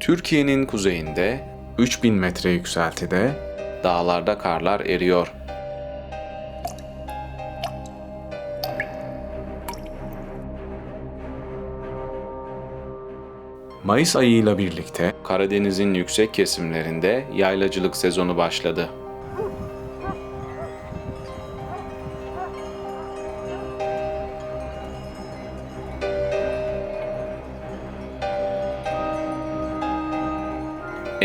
Türkiye'nin kuzeyinde 3000 metre yükseltide dağlarda karlar eriyor. Mayıs ayıyla birlikte Karadeniz'in yüksek kesimlerinde yaylacılık sezonu başladı.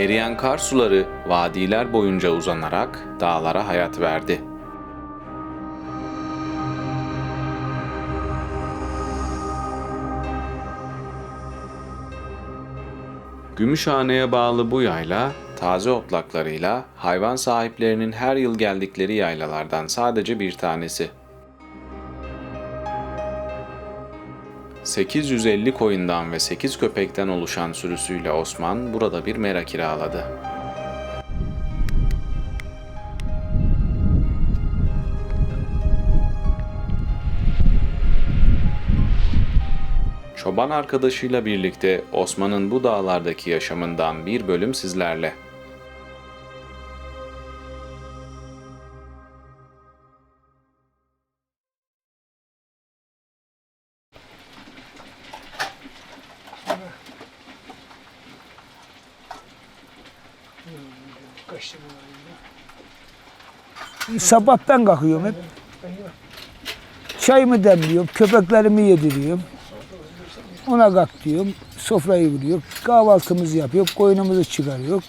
Eriyen kar suları vadiler boyunca uzanarak dağlara hayat verdi. Gümüşhane'ye bağlı bu yayla, taze otlaklarıyla hayvan sahiplerinin her yıl geldikleri yaylalardan sadece bir tanesi. 850 koyundan ve 8 köpekten oluşan sürüsüyle Osman burada bir mera kiraladı. Çoban arkadaşıyla birlikte Osman'ın bu dağlardaki yaşamından bir bölüm sizlerle. Sabah ben kalkıyorum hep. Çayımı demliyorum, köpeklerimi yediriyorum. Ona kalk diyorum, sofrayı kuruyor, kahvaltımızı yapıyor, koyunumuzu çıkarıyor.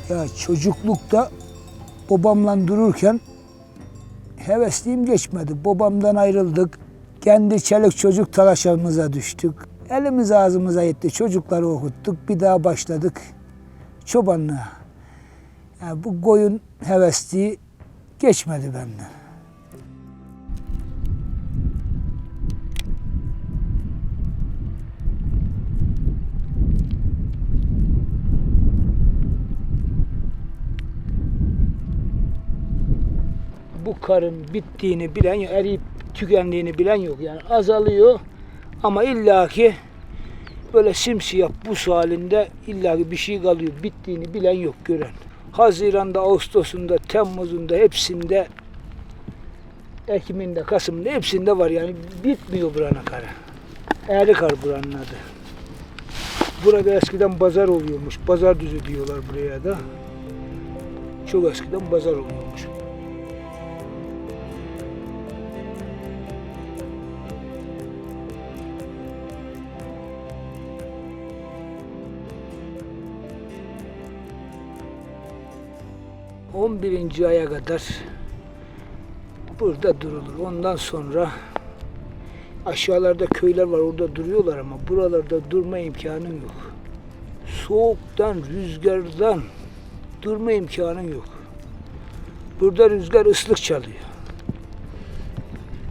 Ya çocuklukta babamla dururken hevesliyim geçmedi. Babamdan ayrıldık. Kendi çelik çocuk talaşımıza düştük. Elimiz ağzımıza yetti. Çocukları okuttuk. Bir daha başladık çobanlığa. Yani bu koyun hevesliği geçmedi benden. Bu karın bittiğini bilen yok, eriyip tükendiğini bilen yok. Yani azalıyor ama illaki böyle simsiyah buz halinde illaki bir şey kalıyor. Bittiğini bilen yok, gören. Haziran'da, Ağustos'unda, Temmuz'unda hepsinde, Ekim'inde, Kasım'da hepsinde var yani. Bitmiyor buranın karı. Eğri kar buranın adı. Burada eskiden pazar oluyormuş. Pazar düzü diyorlar buraya da. Çok eskiden pazar oluyormuş. 11. aya kadar burada durulur. Ondan sonra aşağılarda köyler var, orada duruyorlar ama buralarda durma imkanın yok. Soğuktan, rüzgardan durma imkanın yok. Burada rüzgar ıslık çalıyor.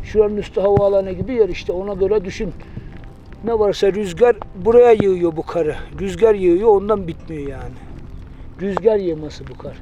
Şuranın üstü havaalanı gibi yer işte, ona göre düşün. Ne varsa rüzgar buraya yığıyor bu karı. Rüzgar yığıyor, ondan bitmiyor yani. Rüzgar yığması bu kar.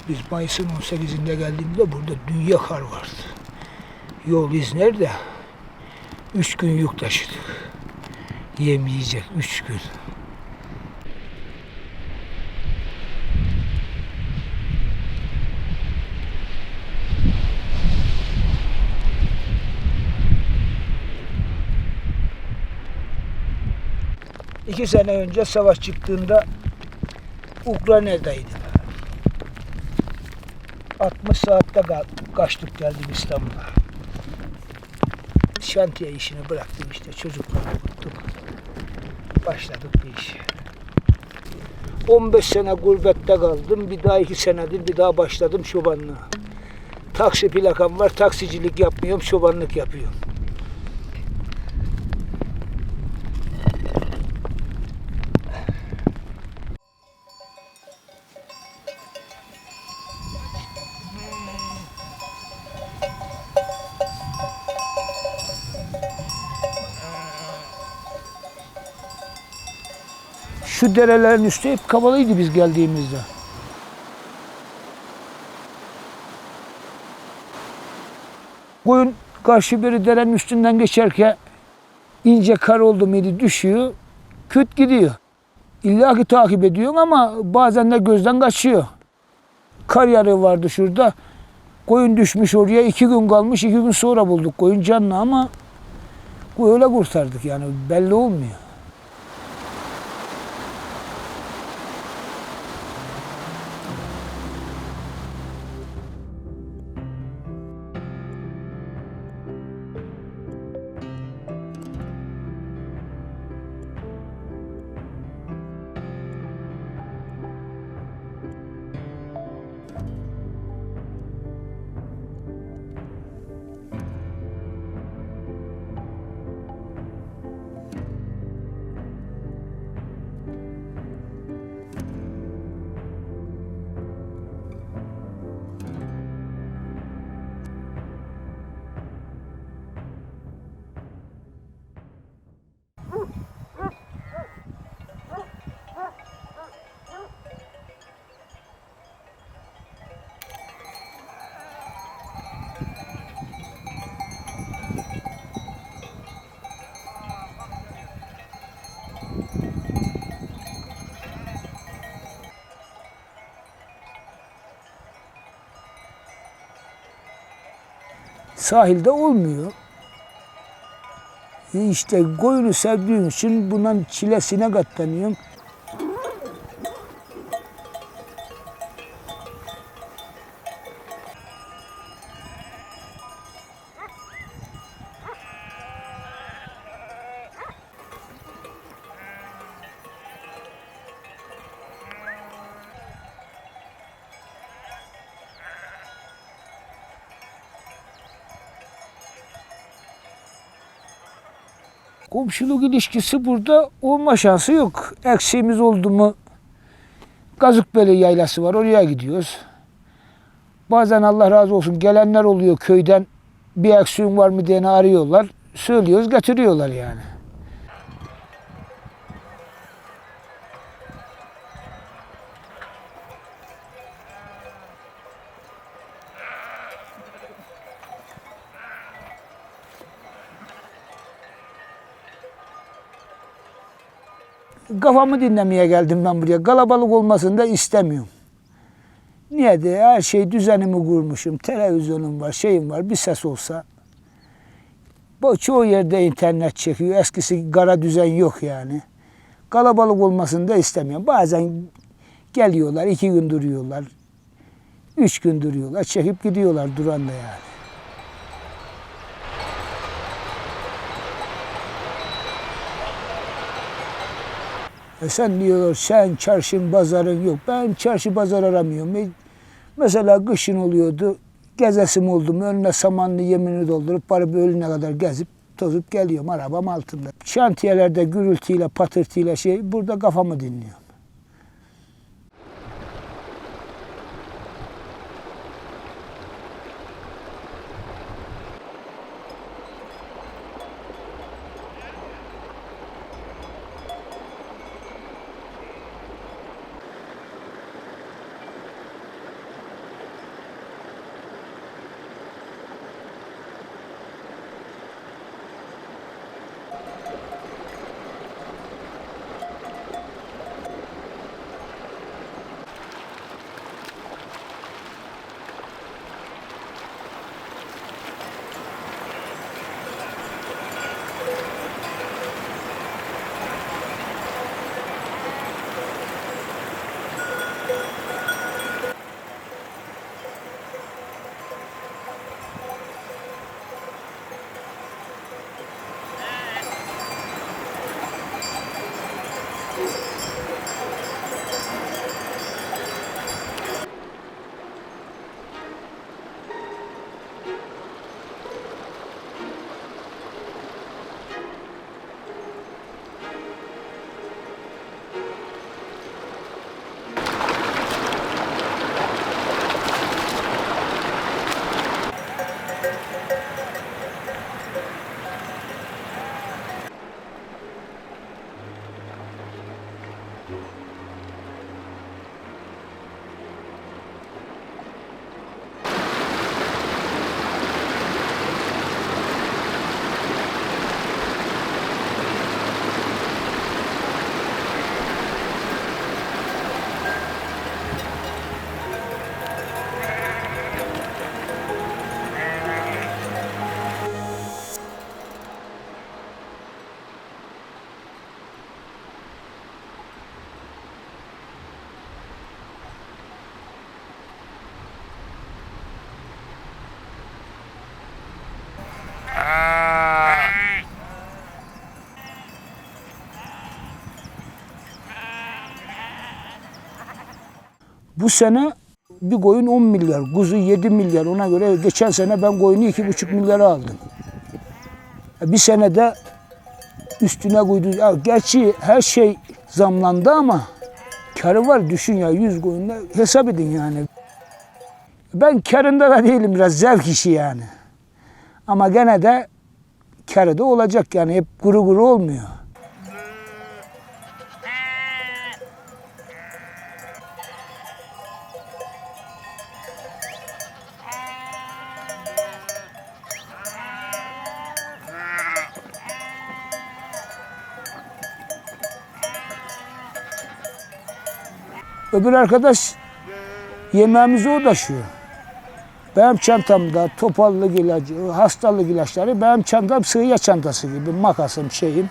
Biz Mayıs'ın 18'inde geldiğimde burada dünya kar vardı. Yol izler de 3 gün yük taşıdık. Yem yiyecek 3 gün. İki sene önce savaş çıktığında Ukrayna'daydım. 60 saatte kaçtık geldik İstanbul'a. Şantiye işini bıraktım işte, çocukları tuttuk. Başladık bir işe. 15 sene gurbette kaldım. Bir daha 2 senedir bir daha başladım çobanlığa. Taksi plakam var, taksicilik yapmıyorum, çobanlık yapıyorum. Şu derelerin üstü hep kabalıydı biz geldiğimizde. Koyun karşı bir derenin üstünden geçerken ince kar oldu muydu düşüyor, küt gidiyor. İlla ki takip ediyorsun ama bazen de gözden kaçıyor. Kar yarığı vardı şurada. Koyun düşmüş oraya, 2 gün kalmış, 2 gün sonra bulduk koyun canlı ama öyle kurtardık yani, belli olmuyor. Sahilde olmuyor. İşte koyunu sevdiğin için bundan çilesine katlanıyorum. Komşuluk ilişkisi burada olma şansı yok. Eksiğimiz oldu mu Gazıkbeli yaylası var, oraya gidiyoruz. Bazen Allah razı olsun gelenler oluyor köyden, bir eksiğin var mı diye arıyorlar. Söylüyoruz, getiriyorlar yani. Kafamı dinlemeye geldim ben buraya. Kalabalık olmasını da istemiyorum. Niye de her şey düzenimi kurmuşum. Televizyonum var, şeyim var. Bir ses olsa. Bu çoğu yerde internet çekiyor. Eskisi kara düzen yok yani. Kalabalık olmasını da istemiyorum. Bazen geliyorlar, 2 gün duruyorlar. 3 gün duruyorlar. Çekip gidiyorlar duran da yani. Sen diyorlar sen çarşın pazarın yok. Ben çarşı pazar aramıyorum. Mesela kışın oluyordu. Gezesim oldu mu önüne samanlı yemini doldurup bari öğlene kadar gezip tozup geliyorum arabam altında. Şantiyelerde gürültüyle patırtıyla burada kafamı dinliyorum. Bu sene bir koyun 10 milyar, kuzu 7 milyar. Ona göre geçen sene ben koyunu 2,5 milyara aldım. Bir senede üstüne koydu. Ya gerçi her şey zamlandı ama karı var düşün ya 100 koyunla hesap edin yani. Ben karında da değilim biraz zevk işi yani. Ama gene de karı da olacak yani hep kuru kuru olmuyor. Öbür arkadaş yemeğimizi o taşıyor. Benim çantamda topallık ilacı, hastalık ilaçları, benim çantam sığıya çantası gibi, makasım şeyim.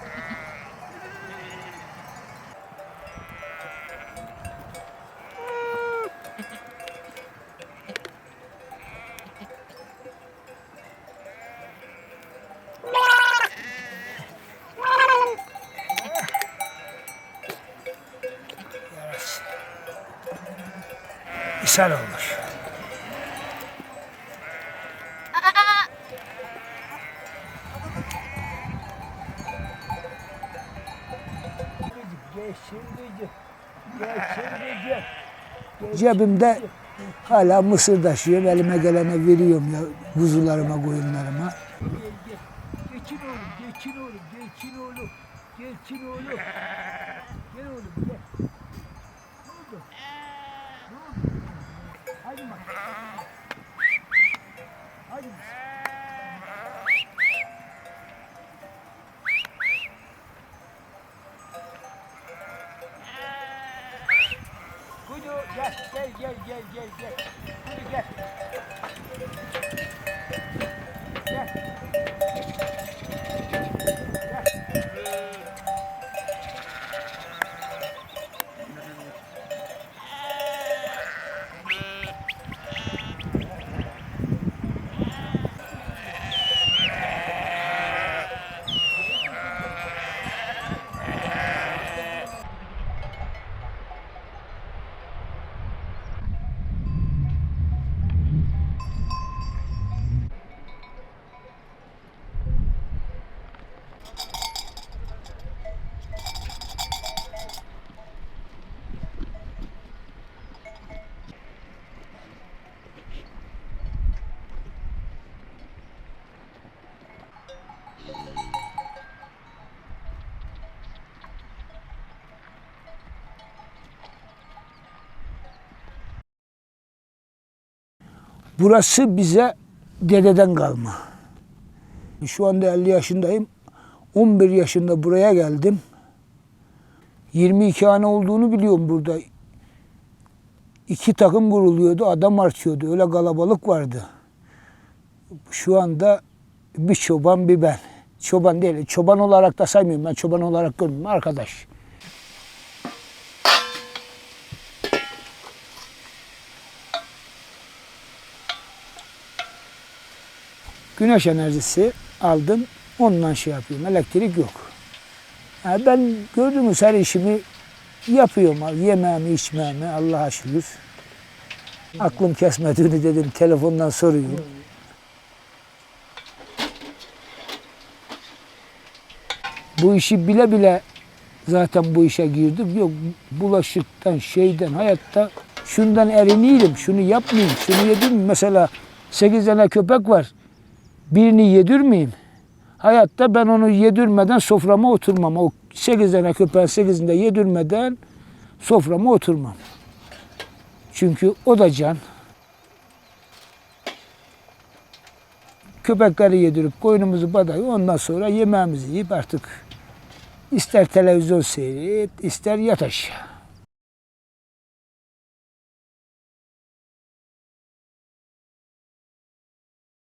İshal olmuş. Cebimde Hala mısır taşıyorum. Elime gelene veriyorum ya kuzularıma, koyunlarıma. Geçin oğlum, geçin oğlum, geçin oğlum. Geçin oğlum. Gel oğlum, gel. Ne oldu? Ne oldu? Hadi bak. Hadi. Kudu gel, gel. Kudu gel. Gel. Burası bize dededen kalma. Şu anda 50 yaşındayım. 11 yaşında buraya geldim. 22 hane olduğunu biliyorum burada. 2 takım kuruluyordu, adam artıyordu. Öyle kalabalık vardı. Şu anda bir çoban bir ben. Çoban değil, çoban olarak da saymıyorum. Ben çoban olarak görmüyorum, arkadaş. Güneş enerjisi aldım, ondan şey yapıyorum. Elektrik yok. Yani ben gördüğünüz her işimi yapıyorum. Yemeğimi, içmeğimi Allah'a şükür. Aklım kesmediğini dedim, telefondan soruyorum. Bu işi bile bile zaten bu işe girdim. Yok bulaşıktan, şeyden, hayatta şundan eriniydim, şunu yapmayayım, şunu yedirmeyeyim. Mesela 8 tane köpek var. Birini yedirmeyeyim. Hayatta ben onu yedirmeden soframa oturmam. O 8 tane köpeğin 8'ini de yedirmeden soframa oturmam. Çünkü o da can. Köpekleri yedirip koynumuzu badayıp ondan sonra yemeğimizi yiyip artık ister televizyon seyret, ister yat aşağı.